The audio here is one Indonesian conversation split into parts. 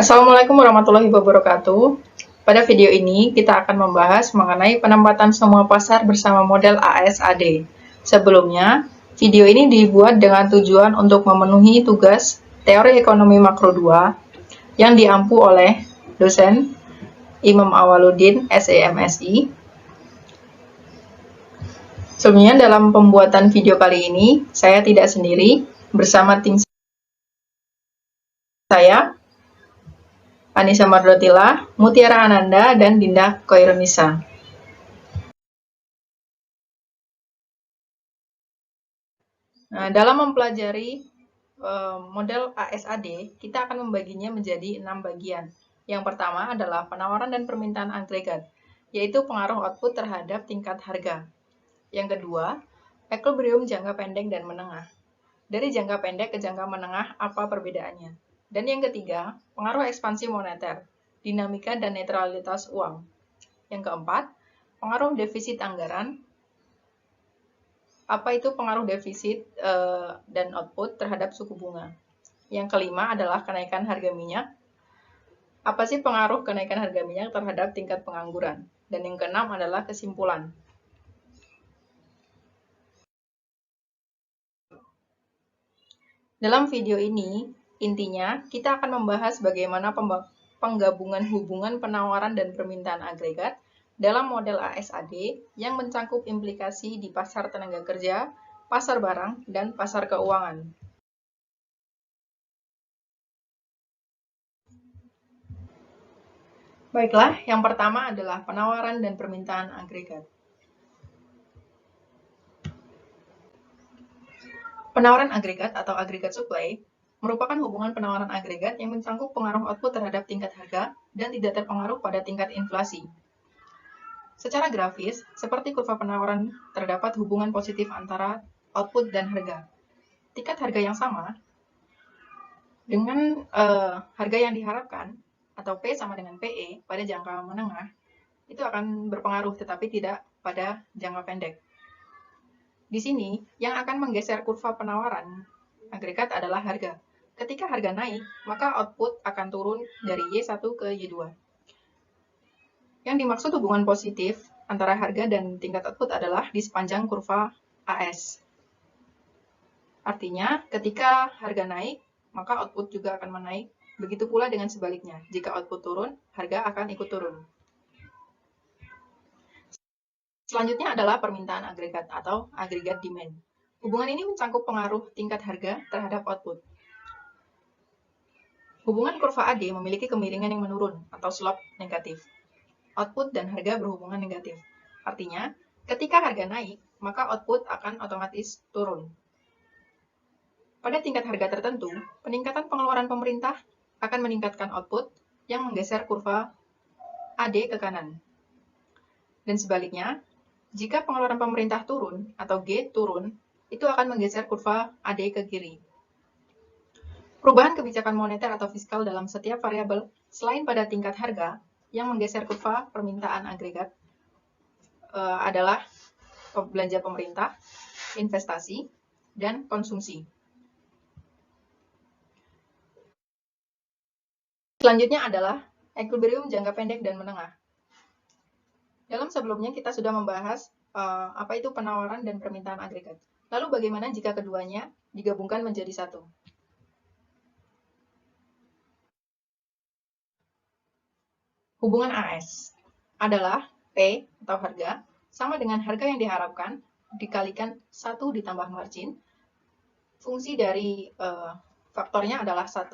Assalamualaikum warahmatullahi wabarakatuh. Pada video ini, kita akan membahas mengenai penempatan semua pasar bersama model ASAD. Sebelumnya, video ini dibuat dengan tujuan untuk memenuhi tugas Teori Ekonomi Makro 2 yang diampu oleh dosen Imam Awaludin, SEMSI. Sebelumnya, dalam pembuatan video kali ini, saya tidak sendiri, bersama tim saya, Anissa Mardotila, Mutiara Ananda, dan Dinda Koirunisa. Nah, dalam mempelajari model ASAD, kita akan membaginya menjadi 6 bagian. Yang pertama adalah penawaran dan permintaan agregat, yaitu pengaruh output terhadap tingkat harga. Yang kedua, equilibrium jangka pendek dan menengah. Dari jangka pendek ke jangka menengah, apa perbedaannya? Dan yang ketiga, pengaruh ekspansi moneter, dinamika dan netralitas uang. Yang keempat, pengaruh defisit anggaran. Apa itu pengaruh defisit dan output terhadap suku bunga? Yang kelima adalah kenaikan harga minyak. Apa sih pengaruh kenaikan harga minyak terhadap tingkat pengangguran? Dan yang keenam adalah kesimpulan. Dalam video ini, intinya kita akan membahas bagaimana penggabungan hubungan penawaran dan permintaan agregat dalam model ASAD yang mencakup implikasi di pasar tenaga kerja, pasar barang, dan pasar keuangan. Baiklah, yang pertama adalah penawaran dan permintaan agregat. Penawaran agregat atau agregat supply merupakan hubungan penawaran agregat yang mencakup pengaruh output terhadap tingkat harga dan tidak terpengaruh pada tingkat inflasi. Secara grafis, seperti kurva penawaran, terdapat hubungan positif antara output dan harga. Tingkat harga yang sama dengan harga yang diharapkan atau P sama dengan PE pada jangka menengah itu akan berpengaruh, tetapi tidak pada jangka pendek. Di sini, yang akan menggeser kurva penawaran agregat adalah harga. Ketika harga naik, maka output akan turun dari Y1 ke Y2. Yang dimaksud hubungan positif antara harga dan tingkat output adalah di sepanjang kurva AS. Artinya, ketika harga naik, maka output juga akan menaik. Begitu pula dengan sebaliknya. Jika output turun, harga akan ikut turun. Selanjutnya adalah permintaan agregat atau agregat demand. Hubungan ini mencakup pengaruh tingkat harga terhadap output. Hubungan kurva AD memiliki kemiringan yang menurun atau slope negatif. Output dan harga berhubungan negatif. Artinya, ketika harga naik, maka output akan otomatis turun. Pada tingkat harga tertentu, peningkatan pengeluaran pemerintah akan meningkatkan output yang menggeser kurva AD ke kanan. Dan sebaliknya, jika pengeluaran pemerintah turun atau G turun, itu akan menggeser kurva AD ke kiri. Perubahan kebijakan moneter atau fiskal dalam setiap variabel selain pada tingkat harga yang menggeser kurva permintaan agregat adalah belanja pemerintah, investasi, dan konsumsi. Selanjutnya adalah equilibrium jangka pendek dan menengah. Dalam sebelumnya kita sudah membahas apa itu penawaran dan permintaan agregat. Lalu bagaimana jika keduanya digabungkan menjadi satu? Hubungan AS adalah P atau harga sama dengan harga yang diharapkan dikalikan 1 ditambah margin. Fungsi dari faktornya adalah 1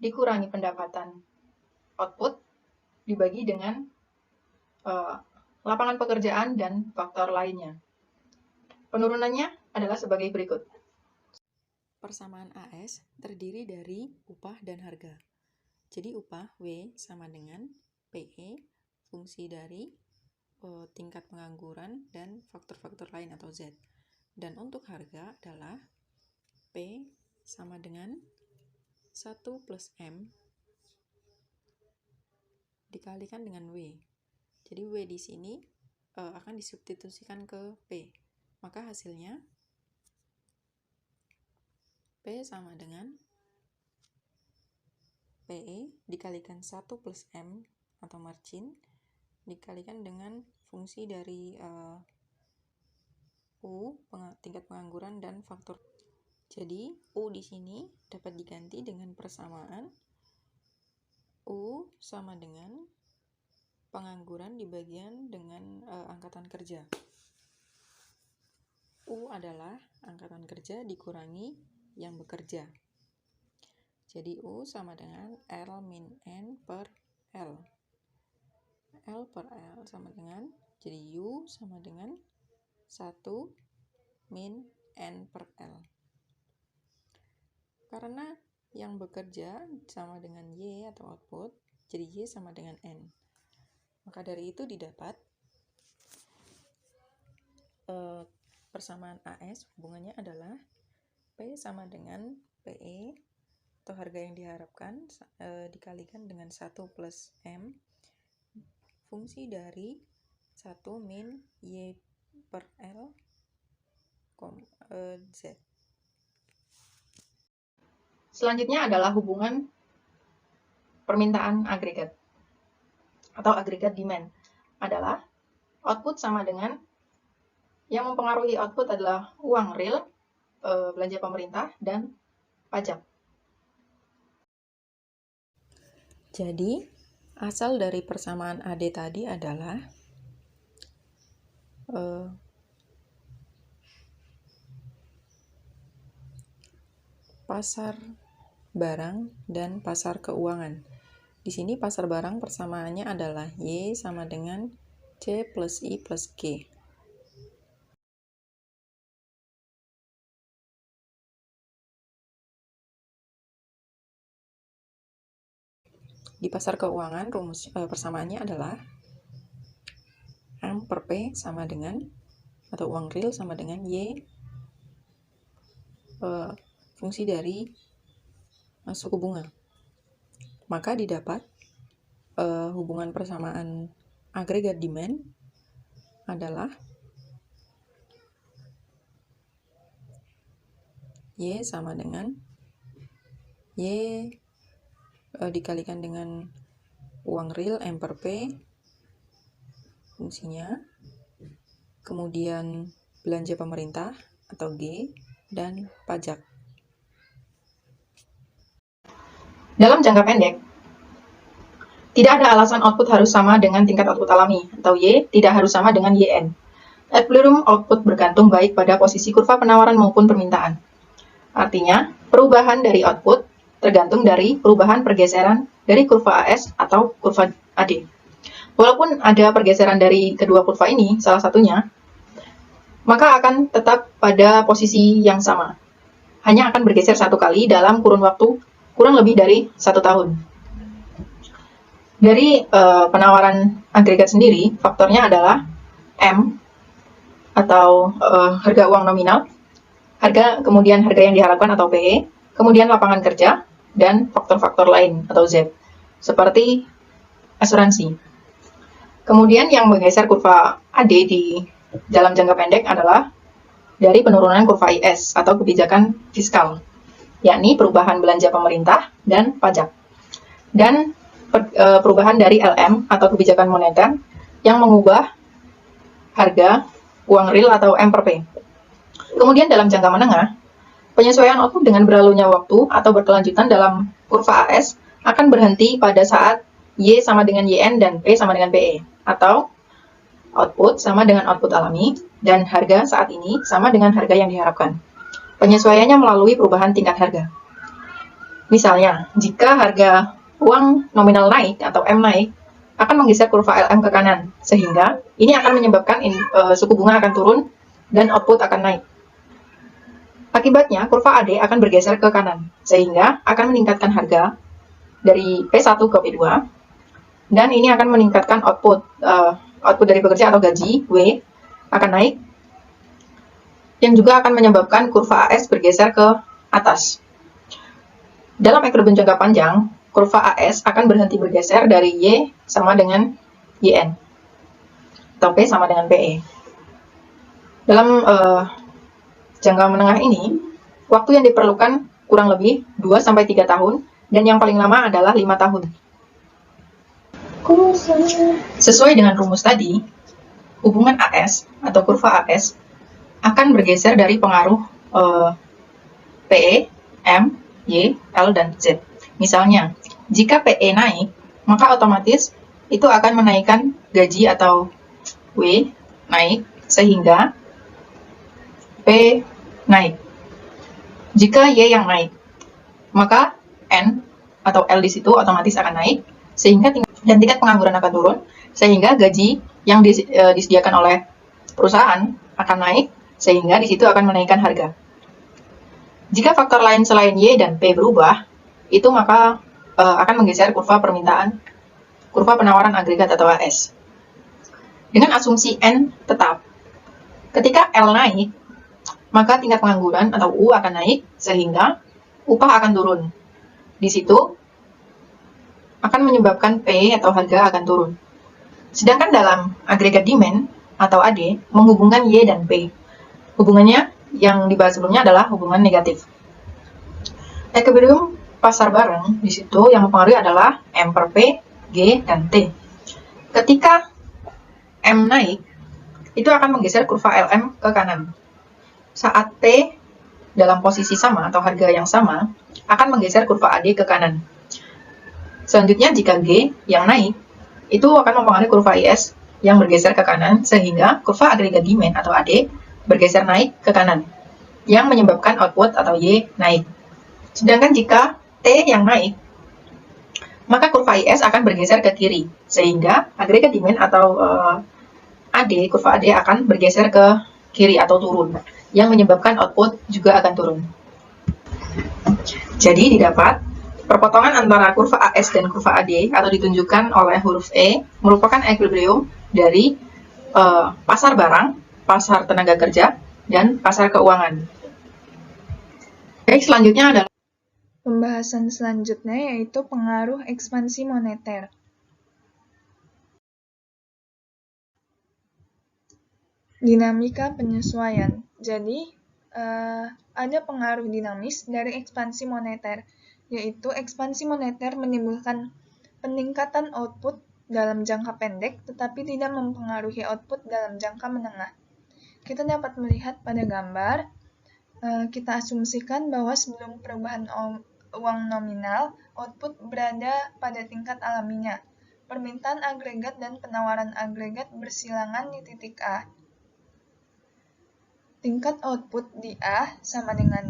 dikurangi pendapatan output dibagi dengan lapangan pekerjaan dan faktor lainnya. Penurunannya adalah sebagai berikut. Persamaan AS terdiri dari upah dan harga. Jadi upah W sama dengan PE, fungsi dari tingkat pengangguran dan faktor-faktor lain atau Z. Dan untuk harga adalah P sama dengan 1 plus M dikalikan dengan W. Jadi W di sini akan disubstitusikan ke P. Maka hasilnya P sama dengan PE dikalikan 1 plus M atau margin dikalikan dengan fungsi dari U, tingkat pengangguran, dan faktor. Jadi, U di sini dapat diganti dengan persamaan U sama dengan pengangguran dibagian dengan angkatan kerja. U adalah angkatan kerja dikurangi yang bekerja. Jadi U sama dengan L min N per L. L per L sama dengan, jadi U sama dengan 1 min N per L. Karena yang bekerja sama dengan Y atau output, jadi Y sama dengan N. Maka dari itu didapat persamaan AS hubungannya adalah P sama dengan PE atau harga yang diharapkan dikalikan dengan 1 plus M fungsi dari 1 min Y per L Z. Selanjutnya adalah hubungan permintaan agregat atau agregat demand. Adalah output sama dengan, yang mempengaruhi output adalah uang real, belanja pemerintah, dan pajak. Jadi, asal dari persamaan AD tadi adalah pasar barang dan pasar keuangan. Di sini pasar barang persamaannya adalah Y sama dengan C plus I plus G. Di pasar keuangan rumus persamaannya adalah M per P sama dengan, atau uang real sama dengan Y fungsi dari suku bunga. Maka didapat hubungan persamaan agregat demand adalah Y sama dengan Y dikalikan dengan uang real M per P fungsinya, kemudian belanja pemerintah atau G, dan pajak. Dalam jangka pendek, tidak ada alasan output harus sama dengan tingkat output alami, atau Y tidak harus sama dengan YN. Equilibrium output bergantung baik pada posisi kurva penawaran maupun permintaan. Artinya, perubahan dari output tergantung dari perubahan pergeseran dari kurva AS atau kurva AD. Walaupun ada pergeseran dari kedua kurva ini, salah satunya, maka akan tetap pada posisi yang sama. Hanya akan bergeser satu kali dalam kurun waktu kurang lebih dari 1 tahun. Dari penawaran agregat sendiri, faktornya adalah M atau harga uang nominal, kemudian harga yang diharapkan atau PE, kemudian lapangan kerja, dan faktor-faktor lain atau Z, seperti asuransi. Kemudian yang menggeser kurva AD di dalam jangka pendek adalah dari penurunan kurva IS atau kebijakan fiskal, yakni perubahan belanja pemerintah dan pajak, dan perubahan dari LM atau kebijakan moneter yang mengubah harga uang real atau M per P. Kemudian dalam jangka menengah, penyesuaian output dengan berlalunya waktu atau berkelanjutan dalam kurva AS akan berhenti pada saat Y sama dengan YN dan P sama dengan PE, atau output sama dengan output alami dan harga saat ini sama dengan harga yang diharapkan. Penyesuaiannya melalui perubahan tingkat harga. Misalnya, jika harga uang nominal naik atau M naik, akan menggeser kurva LM ke kanan, sehingga ini akan menyebabkan suku bunga akan turun dan output akan naik. Akibatnya, kurva AD akan bergeser ke kanan, sehingga akan meningkatkan harga dari P1 ke P2, dan ini akan meningkatkan output dari pekerja atau gaji, W, akan naik, yang juga akan menyebabkan kurva AS bergeser ke atas. Dalam equilibrium jangka panjang, kurva AS akan berhenti bergeser dari Y sama dengan YN, atau P sama dengan PE. Dalam jangka menengah ini, waktu yang diperlukan kurang lebih 2-3 tahun dan yang paling lama adalah 5 tahun. Sesuai dengan rumus tadi, hubungan AS atau kurva AS akan bergeser dari pengaruh PE, M, Y, L, dan Z. Misalnya, jika PE naik, maka otomatis itu akan menaikkan gaji atau W naik sehingga P naik. Jika Y yang naik, maka N atau L di situ otomatis akan naik sehingga dan tingkat pengangguran akan turun sehingga gaji yang disediakan oleh perusahaan akan naik sehingga di situ akan menaikkan harga. Jika faktor lain selain Y dan P berubah, itu maka akan menggeser kurva penawaran agregat atau AS. Dengan asumsi N tetap, ketika L naik, maka tingkat pengangguran atau U akan naik sehingga upah akan turun. Di situ akan menyebabkan P atau harga akan turun. Sedangkan dalam agregat demand atau AD menghubungkan Y dan P. Hubungannya yang dibahas sebelumnya adalah hubungan negatif. Equilibrium pasar barang di situ yang mempengaruhi adalah M per P, G, dan T. Ketika M naik, itu akan menggeser kurva LM ke kanan. Saat T dalam posisi sama atau harga yang sama, akan menggeser kurva AD ke kanan. Selanjutnya, jika G yang naik, itu akan mempengaruhi kurva IS yang bergeser ke kanan, sehingga kurva agregat demand atau AD bergeser naik ke kanan, yang menyebabkan output atau Y naik. Sedangkan jika T yang naik, maka kurva IS akan bergeser ke kiri, sehingga agregat demand atau kurva AD akan bergeser ke kiri atau turun, yang menyebabkan output juga akan turun. Jadi didapat, perpotongan antara kurva AS dan kurva AD atau ditunjukkan oleh huruf E merupakan equilibrium dari pasar barang, pasar tenaga kerja, dan pasar keuangan. Baik, selanjutnya adalah pembahasan selanjutnya yaitu pengaruh ekspansi moneter. Dinamika penyesuaian. Jadi, ada pengaruh dinamis dari ekspansi moneter, yaitu ekspansi moneter menimbulkan peningkatan output dalam jangka pendek, tetapi tidak mempengaruhi output dalam jangka menengah. Kita dapat melihat pada gambar, kita asumsikan bahwa sebelum perubahan uang nominal, output berada pada tingkat alaminya. Permintaan agregat dan penawaran agregat bersilangan di titik A. Tingkat output di A sama dengan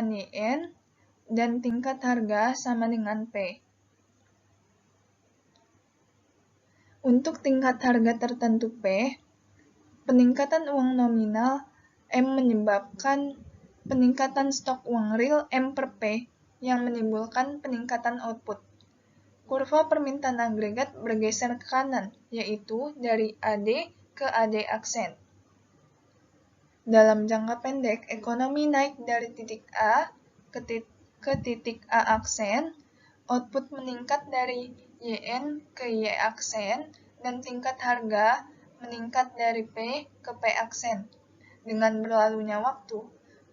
YN, dan tingkat harga sama dengan P. Untuk tingkat harga tertentu P, peningkatan uang nominal M menyebabkan peningkatan stok uang real M per P yang menimbulkan peningkatan output. Kurva permintaan agregat bergeser ke kanan, yaitu dari AD ke AD aksen. Dalam jangka pendek, ekonomi naik dari titik A ke titik A aksen, output meningkat dari YN ke Y aksen, dan tingkat harga meningkat dari P ke P aksen. Dengan berlalunya waktu,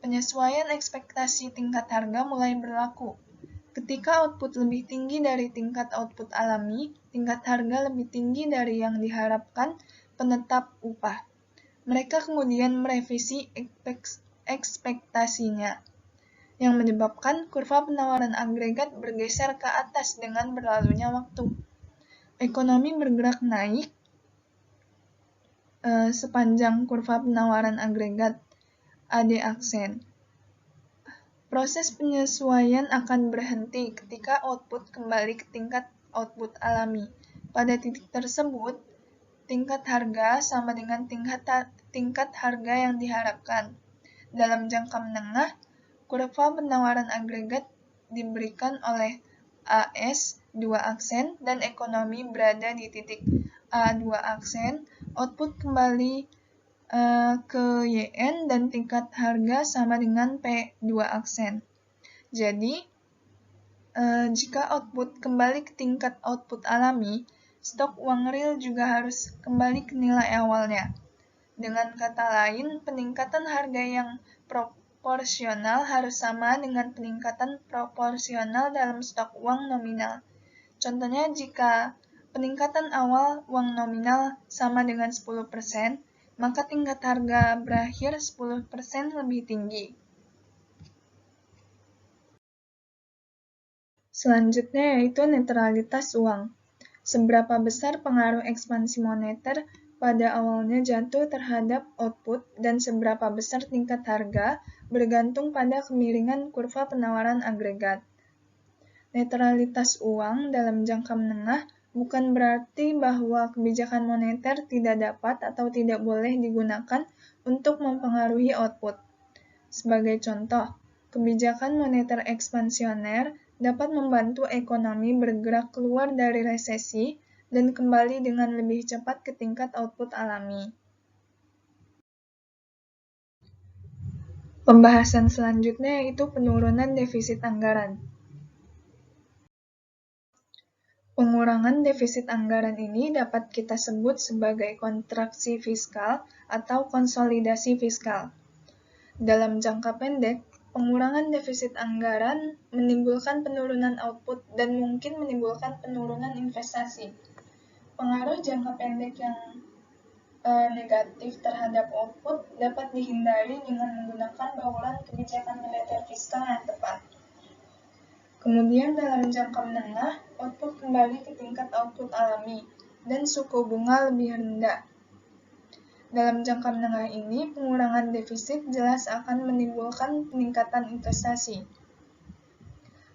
penyesuaian ekspektasi tingkat harga mulai berlaku. Ketika output lebih tinggi dari tingkat output alami, tingkat harga lebih tinggi dari yang diharapkan penetap upah. Mereka kemudian merevisi ekspektasinya, yang menyebabkan kurva penawaran agregat bergeser ke atas dengan berlalunya waktu. Ekonomi bergerak naik sepanjang kurva penawaran agregat AD aksen. Proses penyesuaian akan berhenti ketika output kembali ke tingkat output alami. Pada titik tersebut, tingkat harga sama dengan tingkat harga yang diharapkan. Dalam jangka menengah, kurva penawaran agregat diberikan oleh AS 2 aksen dan ekonomi berada di titik A2 aksen, output kembali ke YN dan tingkat harga sama dengan P2 aksen. Jadi, jika output kembali ke tingkat output alami, stok uang real juga harus kembali ke nilai awalnya. Dengan kata lain, peningkatan harga yang proporsional harus sama dengan peningkatan proporsional dalam stok uang nominal. Contohnya, jika peningkatan awal uang nominal sama dengan 10%, maka tingkat harga berakhir 10% lebih tinggi. Selanjutnya yaitu netralitas uang. Seberapa besar pengaruh ekspansi moneter pada awalnya jatuh terhadap output dan seberapa besar tingkat harga bergantung pada kemiringan kurva penawaran agregat. Netralitas uang dalam jangka menengah bukan berarti bahwa kebijakan moneter tidak dapat atau tidak boleh digunakan untuk mempengaruhi output. Sebagai contoh, kebijakan moneter ekspansioner dapat membantu ekonomi bergerak keluar dari resesi dan kembali dengan lebih cepat ke tingkat output alami. Pembahasan selanjutnya yaitu penurunan defisit anggaran. Pengurangan defisit anggaran ini dapat kita sebut sebagai kontraksi fiskal atau konsolidasi fiskal. Dalam jangka pendek, pengurangan defisit anggaran menimbulkan penurunan output dan mungkin menimbulkan penurunan investasi. Pengaruh jangka pendek yang negatif terhadap output dapat dihindari dengan menggunakan bauran kebijakan moneter fiskal yang tepat. Kemudian dalam jangka menengah, output kembali ke tingkat output alami dan suku bunga lebih rendah. Dalam jangka menengah ini, pengurangan defisit jelas akan menimbulkan peningkatan investasi.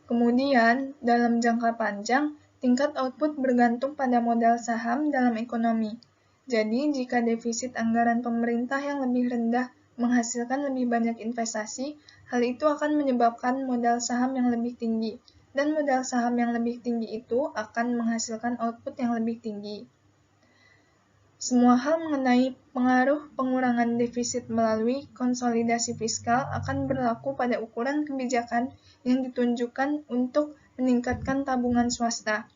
Kemudian, dalam jangka panjang, tingkat output bergantung pada modal saham dalam ekonomi. Jadi, jika defisit anggaran pemerintah yang lebih rendah menghasilkan lebih banyak investasi, hal itu akan menyebabkan modal saham yang lebih tinggi, dan modal saham yang lebih tinggi itu akan menghasilkan output yang lebih tinggi. Semua hal mengenai pengaruh pengurangan defisit melalui konsolidasi fiskal akan berlaku pada ukuran kebijakan yang ditunjukkan untuk meningkatkan tabungan swasta.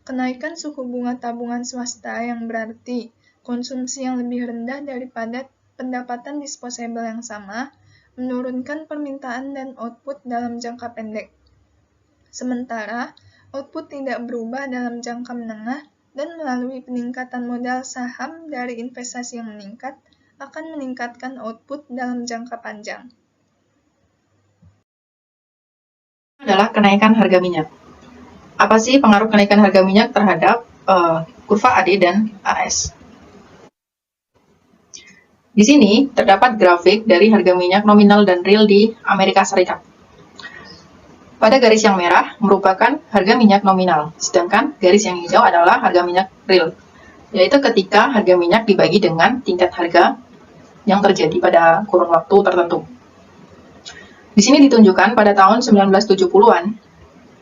Kenaikan suku bunga tabungan swasta yang berarti konsumsi yang lebih rendah daripada pendapatan disposable yang sama, menurunkan permintaan dan output dalam jangka pendek. Sementara, output tidak berubah dalam jangka menengah dan melalui peningkatan modal saham dari investasi yang meningkat, akan meningkatkan output dalam jangka panjang. Adalah kenaikan harga minyak. Apa sih pengaruh kenaikan harga minyak terhadap kurva AD dan AS? Di sini terdapat grafik dari harga minyak nominal dan real di Amerika Serikat. Pada garis yang merah merupakan harga minyak nominal, sedangkan garis yang hijau adalah harga minyak real, yaitu ketika harga minyak dibagi dengan tingkat harga yang terjadi pada kurun waktu tertentu. Di sini ditunjukkan pada tahun 1970-an,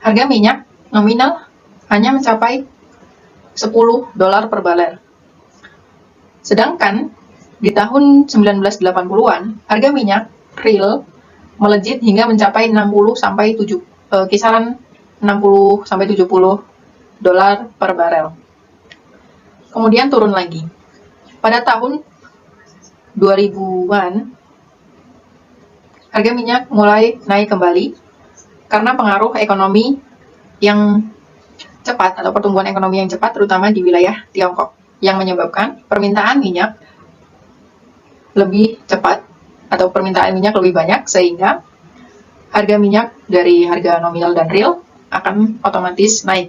harga minyak nominal hanya mencapai $10 per barel. Sedangkan di tahun 1980-an, harga minyak real melejit hingga mencapai kisaran 60-70 dolar per barel. Kemudian turun lagi. Pada tahun 2000-an, harga minyak mulai naik kembali karena pengaruh ekonomi yang cepat atau pertumbuhan ekonomi yang cepat terutama di wilayah Tiongkok yang menyebabkan permintaan minyak lebih cepat atau permintaan minyak lebih banyak sehingga harga minyak dari harga nominal dan real akan otomatis naik.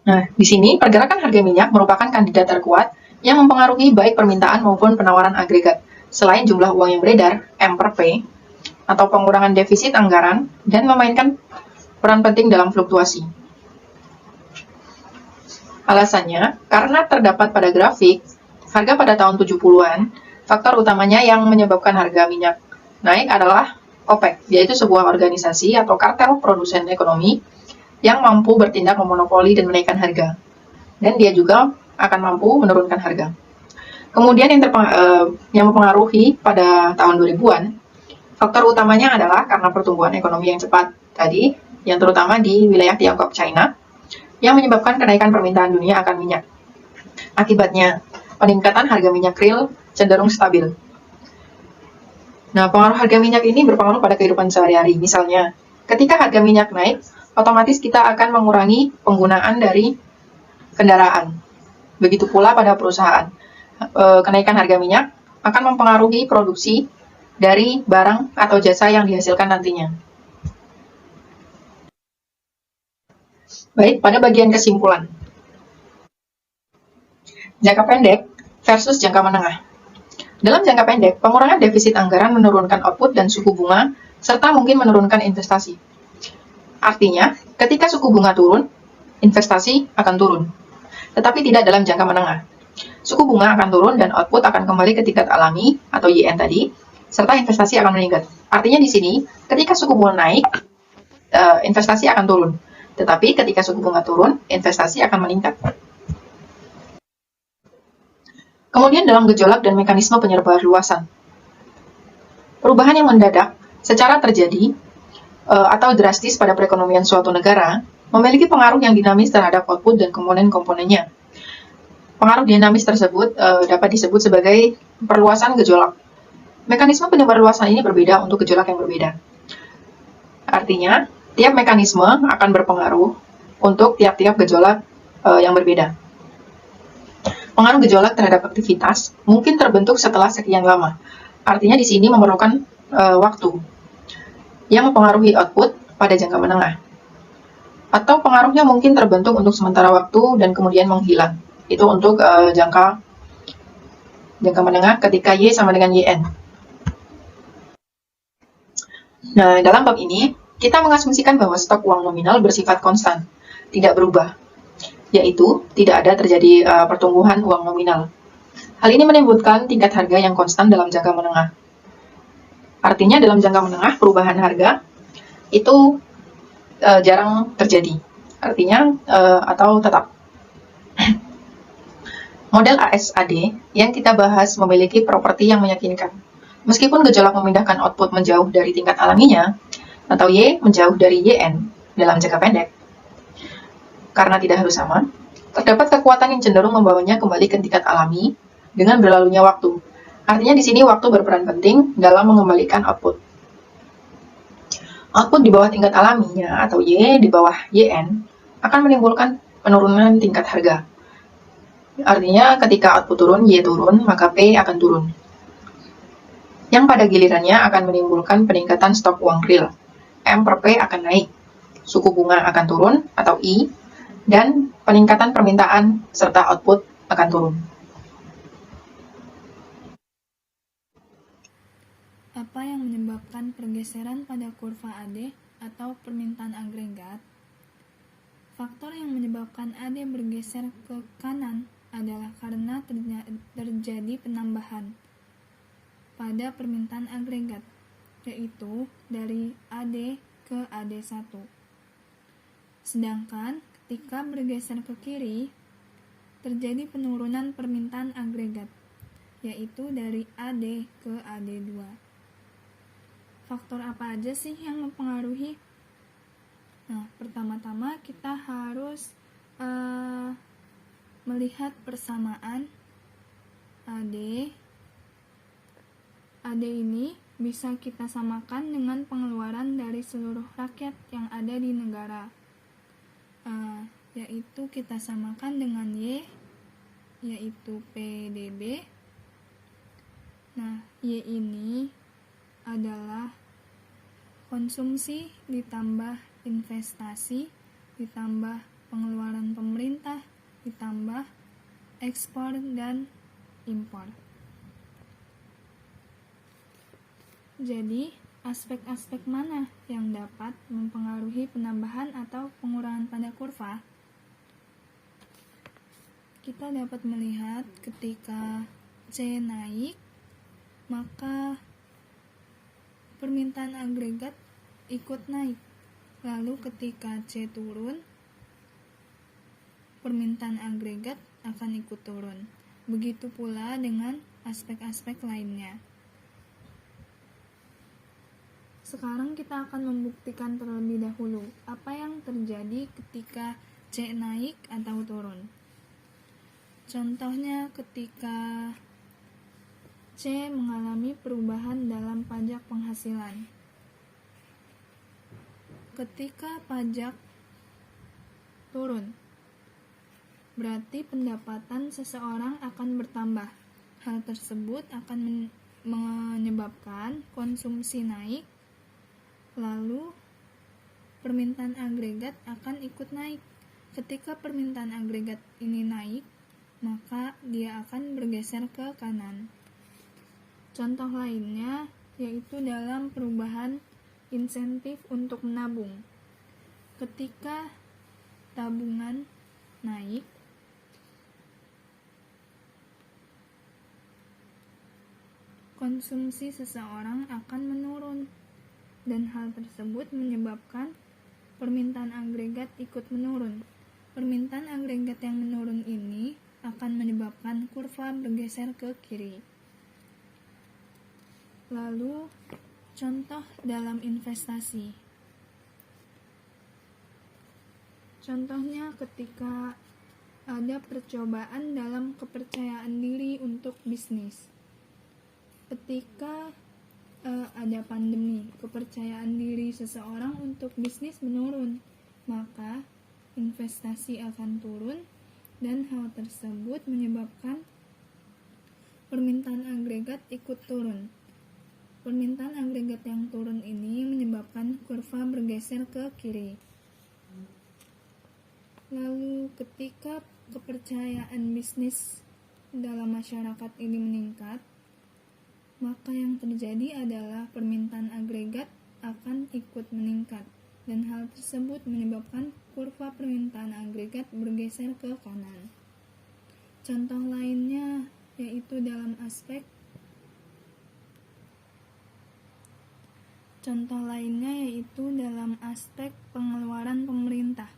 Nah, di sini pergerakan harga minyak merupakan kandidat terkuat yang mempengaruhi baik permintaan maupun penawaran agregat. Selain jumlah uang yang beredar, M per P, atau pengurangan defisit anggaran, dan memainkan peran penting dalam fluktuasi. Alasannya, karena terdapat pada grafik, harga pada tahun 70-an, faktor utamanya yang menyebabkan harga minyak naik adalah OPEC, yaitu sebuah organisasi atau kartel produsen ekonomi yang mampu bertindak memonopoli dan menaikkan harga. Dan dia juga akan mampu menurunkan harga. Kemudian yang mempengaruhi pada tahun 2000-an, faktor utamanya adalah karena pertumbuhan ekonomi yang cepat tadi, yang terutama di wilayah Tiongkok, China, yang menyebabkan kenaikan permintaan dunia akan minyak. Akibatnya, peningkatan harga minyak real cenderung stabil. Nah, pengaruh harga minyak ini berpengaruh pada kehidupan sehari-hari. Misalnya, ketika harga minyak naik, otomatis kita akan mengurangi penggunaan dari kendaraan. Begitu pula pada perusahaan. Kenaikan harga minyak akan mempengaruhi produksi dari barang atau jasa yang dihasilkan nantinya. Baik, pada bagian kesimpulan. Jangka pendek versus jangka menengah. Dalam jangka pendek, pengurangan defisit anggaran menurunkan output dan suku bunga, serta mungkin menurunkan investasi. Artinya, ketika suku bunga turun, investasi akan turun. Tetapi tidak dalam jangka menengah. Suku bunga akan turun dan output akan kembali ke tingkat alami atau YN tadi, serta investasi akan meningkat. Artinya di sini, ketika suku bunga naik, investasi akan turun. Tetapi ketika suku bunga turun, investasi akan meningkat. Kemudian dalam gejolak dan mekanisme penyebarluasan. Perubahan yang mendadak secara terjadi atau drastis pada perekonomian suatu negara memiliki pengaruh yang dinamis terhadap output dan komponen-komponennya. Pengaruh dinamis tersebut dapat disebut sebagai perluasan gejolak. Mekanisme penyebarluasan ini berbeda untuk gejolak yang berbeda. Artinya, tiap mekanisme akan berpengaruh untuk tiap-tiap gejolak yang berbeda. Pengaruh gejolak terhadap aktivitas mungkin terbentuk setelah sekian lama. Artinya di sini memerlukan waktu yang mempengaruhi output pada jangka menengah. Atau pengaruhnya mungkin terbentuk untuk sementara waktu dan kemudian menghilang. Itu untuk jangka menengah ketika Y sama dengan YN. Nah, dalam bab ini, kita mengasumsikan bahwa stok uang nominal bersifat konstan, tidak berubah, yaitu tidak ada terjadi pertumbuhan uang nominal. Hal ini menimbulkan tingkat harga yang konstan dalam jangka menengah. Artinya dalam jangka menengah perubahan harga itu jarang terjadi. Artinya atau tetap. Model ASAD yang kita bahas memiliki properti yang meyakinkan. Meskipun gejolak memindahkan output menjauh dari tingkat alaminya, atau Y menjauh dari YN dalam jangka pendek, karena tidak harus sama, terdapat kekuatan yang cenderung membawanya kembali ke tingkat alami dengan berlalunya waktu. Artinya di sini waktu berperan penting dalam mengembalikan output. Output di bawah tingkat alaminya atau Y di bawah YN akan menimbulkan penurunan tingkat harga. Artinya ketika output turun, Y turun, maka P akan turun. Yang pada gilirannya akan menimbulkan peningkatan stok uang real. M per P akan naik. Suku bunga akan turun atau I, dan peningkatan permintaan serta output akan turun. Apa yang menyebabkan pergeseran pada kurva AD atau permintaan agregat? Faktor yang menyebabkan AD bergeser ke kanan adalah karena terjadi penambahan pada permintaan agregat, yaitu dari AD ke AD1. Sedangkan ketika bergeser ke kiri, terjadi penurunan permintaan agregat, yaitu dari AD ke AD2. Faktor apa aja sih yang mempengaruhi? Nah, pertama-tama kita harus melihat persamaan AD. AD ini bisa kita samakan dengan pengeluaran dari seluruh rakyat yang ada di negara. Yaitu kita samakan dengan Y, yaitu PDB. Nah, Y ini adalah konsumsi ditambah investasi, ditambah pengeluaran pemerintah, ditambah ekspor dan impor. Jadi, aspek-aspek mana yang dapat mempengaruhi penambahan atau pengurangan pada kurva? Kita dapat melihat ketika C naik, maka permintaan agregat ikut naik. Lalu ketika C turun, permintaan agregat akan ikut turun. Begitu pula dengan aspek-aspek lainnya. Sekarang kita akan membuktikan terlebih dahulu apa yang terjadi ketika C naik atau turun. C Contohnya ketika C mengalami perubahan dalam pajak penghasilan. Ketika pajak turun, berarti pendapatan seseorang akan bertambah. Hal tersebut akan menyebabkan konsumsi naik, lalu permintaan agregat akan ikut naik. Ketika permintaan agregat ini naik, maka dia akan bergeser ke kanan. Contoh lainnya yaitu dalam perubahan insentif untuk menabung. Ketika tabungan naik, konsumsi seseorang akan menurun, dan hal tersebut menyebabkan permintaan agregat ikut menurun. Permintaan agregat yang menurun ini akan menyebabkan kurva bergeser ke kiri. Lalu, contoh dalam investasi. Contohnya ketika ada percobaan dalam kepercayaan diri untuk bisnis. Ketika ada pandemi, kepercayaan diri seseorang untuk bisnis menurun, maka investasi akan turun, dan hal tersebut menyebabkan permintaan agregat ikut turun. Permintaan agregat yang turun ini menyebabkan kurva bergeser ke kiri. Lalu ketika kepercayaan bisnis dalam masyarakat ini meningkat, maka yang terjadi adalah permintaan agregat akan ikut meningkat, dan hal tersebut menyebabkan kurva permintaan agregat bergeser ke kanan. Contoh lainnya yaitu dalam aspek pengeluaran pemerintah.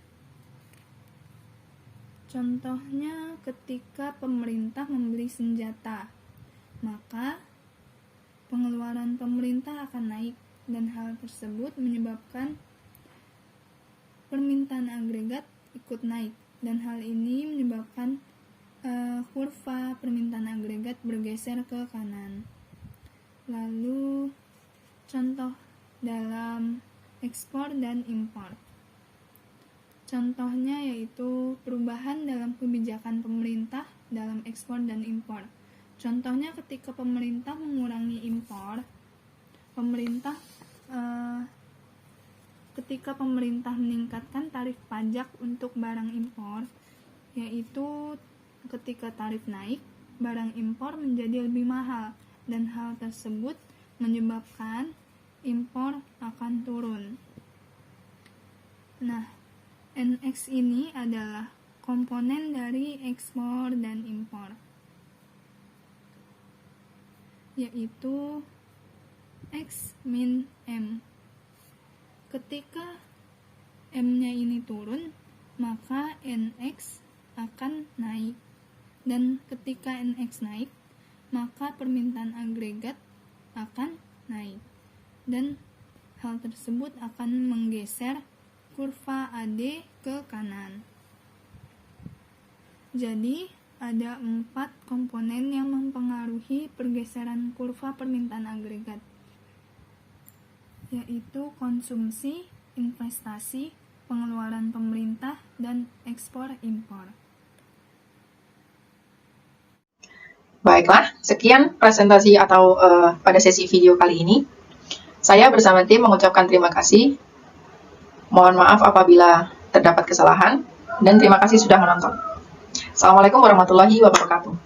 Contohnya ketika pemerintah membeli senjata, maka pengeluaran pemerintah akan naik, dan hal tersebut menyebabkan permintaan agregat ikut naik, dan hal ini menyebabkan kurva permintaan agregat bergeser ke kanan. Lalu contoh dalam ekspor dan impor. Contohnya yaitu perubahan dalam kebijakan pemerintah dalam ekspor dan impor. Contohnya ketika pemerintah mengurangi impor, ketika pemerintah meningkatkan tarif pajak untuk barang impor, yaitu ketika tarif naik, barang impor menjadi lebih mahal, dan hal tersebut menyebabkan impor akan turun. Nah, NX ini adalah komponen dari ekspor dan impor, yaitu X min M. Ketika M-nya ini turun, maka NX akan naik, dan ketika NX naik, maka permintaan agregat akan naik, dan hal tersebut akan menggeser kurva AD ke kanan. Jadi, ada 4 komponen yang mempengaruhi pergeseran kurva permintaan agregat, yaitu konsumsi, investasi, pengeluaran pemerintah, dan ekspor-impor. Baiklah, sekian presentasi atau pada sesi video kali ini. Saya bersama tim mengucapkan terima kasih. Mohon maaf apabila terdapat kesalahan, dan terima kasih sudah menonton. Assalamualaikum warahmatullahi wabarakatuh.